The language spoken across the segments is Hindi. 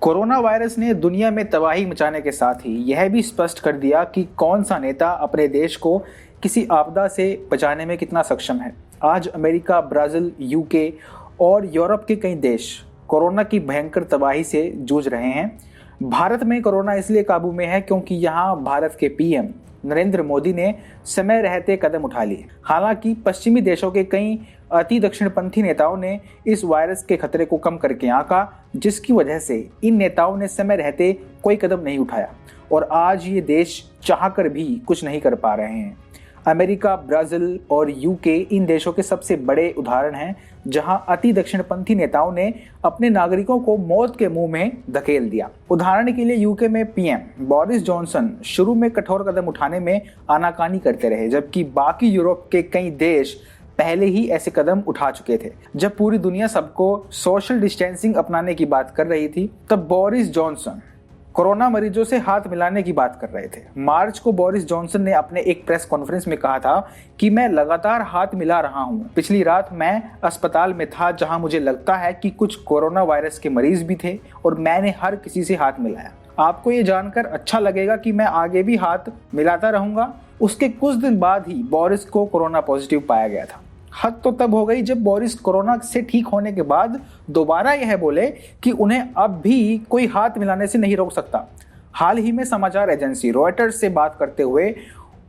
कोरोना वायरस ने दुनिया में तबाही मचाने के साथ ही यह भी स्पष्ट कर दिया कि कौन सा नेता अपने देश को किसी आपदा से बचाने में कितना सक्षम है। आज अमेरिका, ब्राज़ील, यूके और यूरोप के कई देश कोरोना की भयंकर तबाही से जूझ रहे हैं। भारत में कोरोना इसलिए काबू में है क्योंकि यहाँ भारत के पीएम नरेंद्र मोदी ने समय रहते कदम उठा लिए। हालांकि पश्चिमी देशों के कई अति दक्षिणपंथी नेताओं ने इस वायरस के खतरे को कम करके आंका, जिसकी वजह से इन नेताओं ने समय रहते कोई कदम नहीं उठाया और आज ये देश चाहकर भी कुछ नहीं कर पा रहे हैं। अमेरिका, ब्राज़ील और यूके इन देशों के सबसे बड़े उदाहरण हैं जहां अति दक्षिणपंथी नेताओं ने अपने नागरिकों को मौत के मुंह में धकेल दिया। उदाहरण के लिए यूके में पीएम बोरिस जॉनसन शुरू में कठोर कदम उठाने में आनाकानी करते रहे, जबकि बाकी यूरोप के कई देश पहले ही ऐसे कदम उठा चुके थे। जब पूरी दुनिया सबको सोशल डिस्टेंसिंग अपनाने की बात कर रही थी, तब बोरिस जॉनसन कोरोना मरीजों से हाथ मिलाने की बात कर रहे थे। मार्च को बोरिस जॉनसन ने अपने एक प्रेस कॉन्फ्रेंस में कहा था कि मैं लगातार हाथ मिला रहा हूं। पिछली रात मैं अस्पताल में था जहां मुझे लगता है कि कुछ कोरोना वायरस के मरीज भी थे और मैंने हर किसी से हाथ मिलाया। आपको ये जानकर अच्छा लगेगा कि मैं आगे भी हाथ मिलाता रहूंगा। उसके कुछ दिन बाद ही बोरिस को कोरोना पॉजिटिव पाया गया था। हद तो तब हो गई जब बोरिस कोरोना से ठीक होने के बाद दोबारा यह बोले कि उन्हें अब भी कोई हाथ मिलाने से नहीं रोक सकता। हाल ही में समाचार एजेंसी रॉयटर्स से बात करते हुए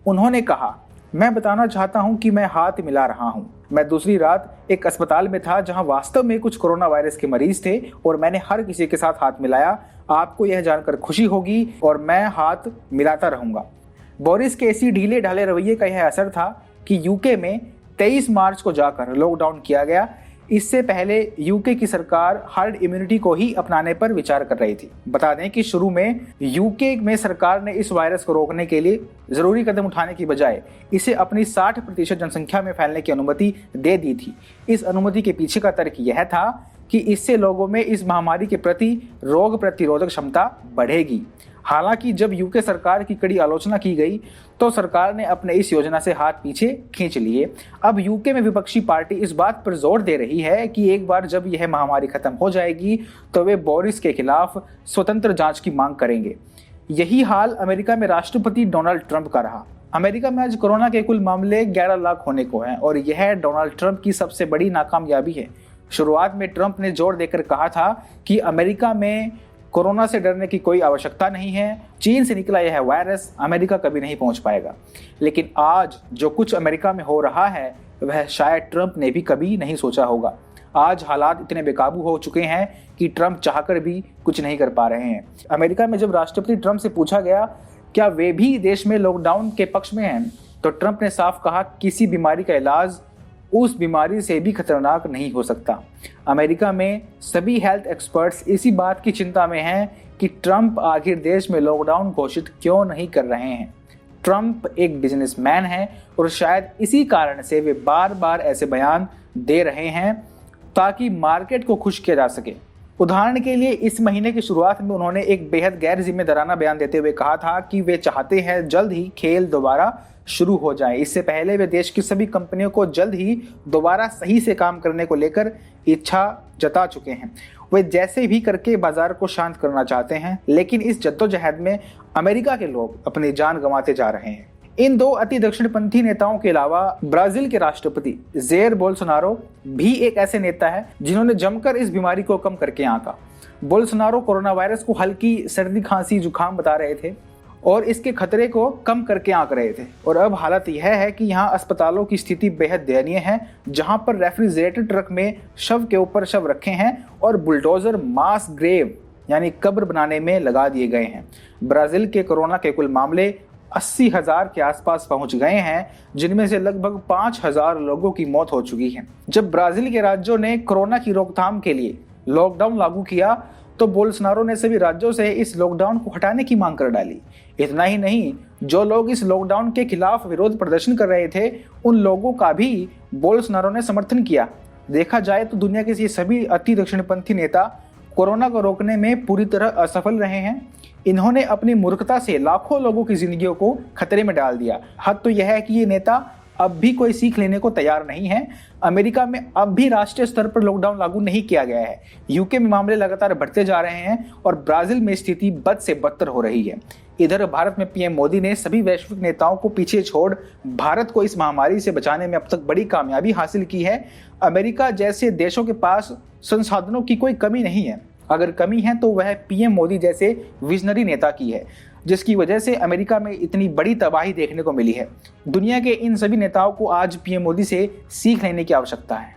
उन्होंने कहा, मैं बताना चाहता हूं कि मैं हाथ मिला रहा हूं। मैं दूसरी रात एक अस्पताल में था जहां वास्तव में कुछ कोरोना वायरस के मरीज थे और मैंने हर किसी के साथ हाथ मिलाया। आपको यह जानकर खुशी होगी और मैं हाथ मिलाता रहूंगा। बोरिस के इसी ढीले ढाले रवैये का यह असर था कि यूके में 23 मार्च को जाकर लॉकडाउन किया गया। इससे पहले यूके की सरकार हर्ड इम्यूनिटी को ही अपनाने पर विचार कर रही थी। बता दें कि शुरू में यूके में सरकार ने इस वायरस को रोकने के लिए जरूरी कदम उठाने की बजाय इसे अपनी 60% जनसंख्या में फैलने की अनुमति दे दी थी। इस अनुमति के पीछे का तर्क यह था कि इससे लोगों में इस महामारी के प्रति रोग प्रतिरोधक क्षमता बढ़ेगी। हालांकि जब यूके सरकार की कड़ी आलोचना की गई तो सरकार ने अपने इस योजना से हाथ पीछे खींच लिए। अब यूके में विपक्षी पार्टी इस बात पर जोर दे रही है कि एक बार जब यह महामारी खत्म हो जाएगी तो वे बोरिस के खिलाफ स्वतंत्र जांच की मांग करेंगे। यही हाल अमेरिका में राष्ट्रपति डोनाल्ड ट्रंप का रहा। अमेरिका में आज कोरोना के कुल मामले 11 लाख होने को हैं और यह डोनाल्ड ट्रंप की सबसे बड़ी नाकामयाबी है। शुरुआत में ट्रंप ने जोर देकर कहा था कि अमेरिका में कोरोना से डरने की कोई आवश्यकता नहीं है, चीन से निकला यह वायरस अमेरिका कभी नहीं पहुंच पाएगा। लेकिन आज जो कुछ अमेरिका में हो रहा है वह शायद ट्रंप ने भी कभी नहीं सोचा होगा। आज हालात इतने बेकाबू हो चुके हैं कि ट्रंप चाहकर भी कुछ नहीं कर पा रहे हैं। अमेरिका में जब राष्ट्रपति ट्रंप से पूछा गया क्या वे भी देश में लॉकडाउन के पक्ष में हैं, तो ट्रंप ने साफ कहा किसी बीमारी का इलाज उस बीमारी से भी खतरनाक नहीं हो सकता। अमेरिका में सभी हेल्थ एक्सपर्ट्स इसी बात की चिंता में हैं कि ट्रंप आखिर देश में लॉकडाउन घोषित क्यों नहीं कर रहे हैं। ट्रंप एक बिजनेसमैन है और शायद इसी कारण से वे बार बार ऐसे बयान दे रहे हैं ताकि मार्केट को खुश किया जा सके। उदाहरण के लिए इस महीने की शुरुआत में उन्होंने एक बेहद गैर जिम्मेदाराना बयान देते हुए कहा था कि वे चाहते हैं जल्द ही खेल दोबारा शुरू हो जाए। इससे पहले वे देश की सभी कंपनियों को जल्द ही दोबारा सही से काम करने को लेकर इच्छा जता चुके हैं। वे जैसे भी करके बाजार को शांत करना चाहते हैं, लेकिन इस जद्दोजहद में अमेरिका के लोग अपनी जान गंवाते जा रहे हैं। इन दो अति दक्षिणपंथी नेताओं के अलावा ब्राजील के राष्ट्रपति जेर बोल्सोनारो भी एक ऐसे नेता है जिन्होंने जमकर इस बीमारी को कम करके आंका। बोल्सोनारो कोरोना वायरस को हल्की सर्दी, खांसी, जुकाम बता रहे थे और इसके खतरे को कम करके आंक रहे थे। और अब हालत यह है कि यहाँ अस्पतालों की स्थिति बेहद दयनीय है, जहां पर रेफ्रिजरेटर ट्रक में शव के ऊपर शव रखे हैं और बुलडोजर मास ग्रेव यानी कब्र बनाने में लगा दिए गए हैं। ब्राजील के कोरोना के कुल मामले 80,000 के आसपास पहुंच गए हैं, जिनमें से लगभग 5,000 लोगों की मौत हो चुकी है। जब ब्राजील के राज्यों ने कोरोना की रोकथाम के लिए लॉकडाउन लागू किया तो बोल्सोनारो ने सभी राज्यों से इस लॉकडाउन को हटाने की मांग कर डाली। इतना ही नहीं, जो लोग इस लॉकडाउन के खिलाफ विरोध प्रदर्शन कर रहे थे उन लोगों का भी बोल्सोनारो ने समर्थन किया। देखा जाए तो दुनिया के ये सभी अति दक्षिणपंथी नेता कोरोना को रोकने में पूरी तरह असफल रहे हैं। इन्होंने अपनी मूर्खता से लाखों लोगों की जिंदगियों को खतरे में डाल दिया। हद तो यह है कि ये नेता अब भी कोई सीख लेने को तैयार नहीं है। अमेरिका में अब भी राष्ट्रीय स्तर पर लॉकडाउन लागू नहीं किया गया है। यूके में मामले लगातार बढ़ते जा रहे हैं और ब्राजील में स्थिति बद से बदतर हो रही है। इधर भारत में पीएम मोदी ने सभी वैश्विक नेताओं को पीछे छोड़ भारत को इस महामारी से बचाने में अब तक बड़ी कामयाबी हासिल की है। अमेरिका जैसे देशों के पास संसाधनों की कोई कमी नहीं है। अगर कमी है तो वह पीएम मोदी जैसे विजनरी नेता की है, जिसकी वजह से अमेरिका में इतनी बड़ी तबाही देखने को मिली है। दुनिया के इन सभी नेताओं को आज पीएम मोदी से सीख लेने की आवश्यकता है।